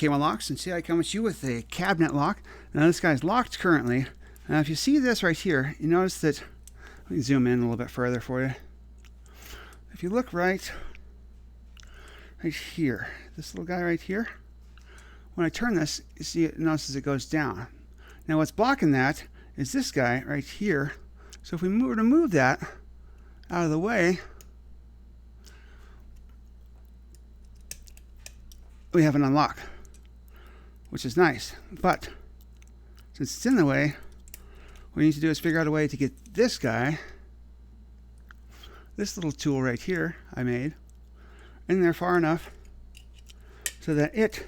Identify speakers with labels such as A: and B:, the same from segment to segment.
A: K1 Locks, and today I come at you with a cabinet lock. Now this guy's locked currently. Now if you see this right here, you notice that, let me zoom in a little bit further for you. If you look right here, this little guy right here, when I turn this, you see it notices it goes down. Now what's blocking that is this guy right here. So if we were to move that out of the way, we have an unlock, which is nice. But since it's in the way, what we need to do is figure out a way to get this guy, this little tool right here I made, in there far enough so that it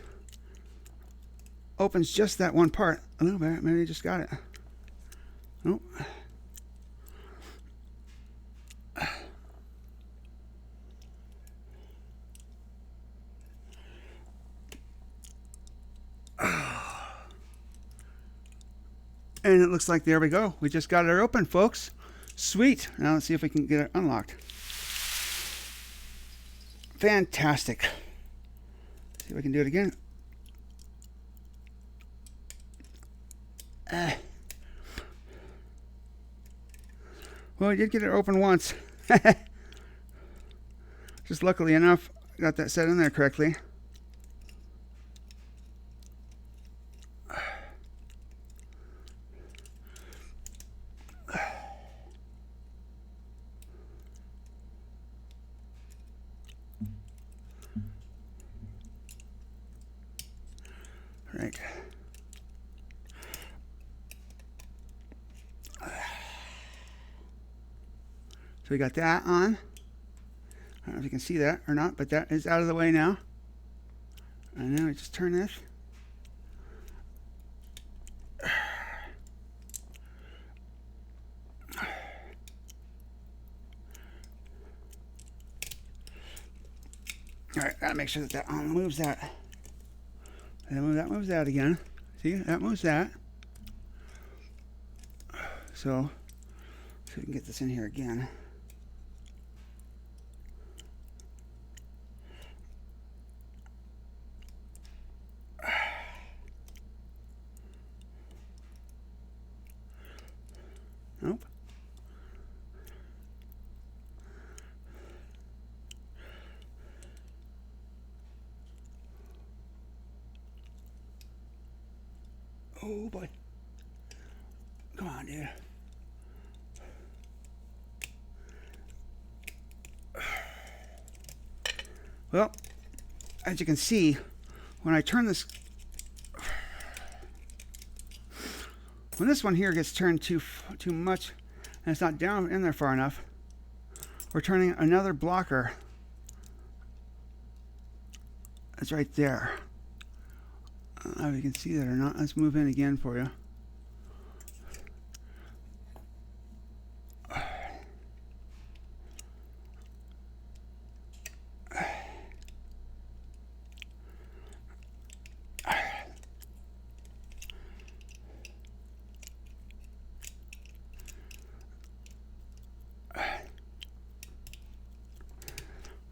A: opens just that one part a little bit. Maybe I just got it. Nope. And it looks like there we go. We just got it open, folks. Sweet. Now let's see if we can get it unlocked. Fantastic. See if we can do it again. Well, I did get it open once. Just luckily enough, I got that set in there correctly. Right. So we got that on. I don't know if you can see that or not, but that is out of the way now. And now we just turn this. All right, gotta make sure that that moves that. And that moves that again. See, that moves that. So we can get this in here again. Nope. Oh boy. Come on, dude. Well, as you can see, when I turn this, when this one here gets turned too much and it's not down in there far enough, we're turning another blocker. That's right there. I don't know if you can see that or not. Let's move in again for you.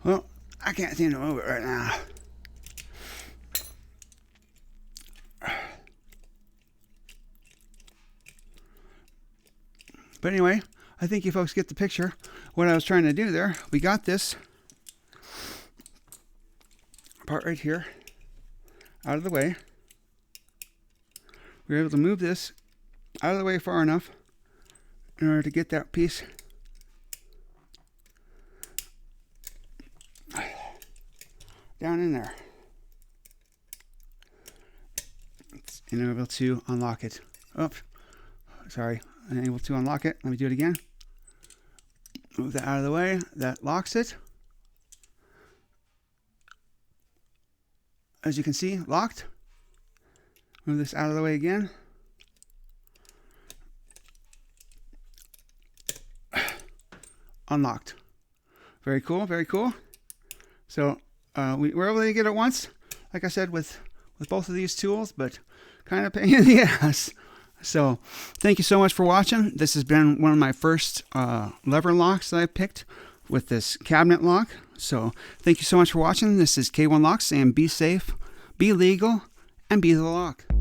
A: Well, I can't seem to move it right now. But anyway, I think you folks get the picture. What I was trying to do there, we got this part right here out of the way. We were able to move this out of the way far enough in order to get that piece down in there. And I'm able to unlock it. Oh, sorry. Unable to unlock it. Let me do it again. Move that out of the way. That locks it. As you can see, locked. Move this out of the way again. Unlocked. Very cool, very cool. So we were able to get it once, like I said, with both of these tools, but kind of pain in the ass. So thank you so much for watching. This has been one of my first lever locks that I picked with this cabinet lock. So thank you so much for watching. This is K1 Locks, and be safe, be legal, and be the lock.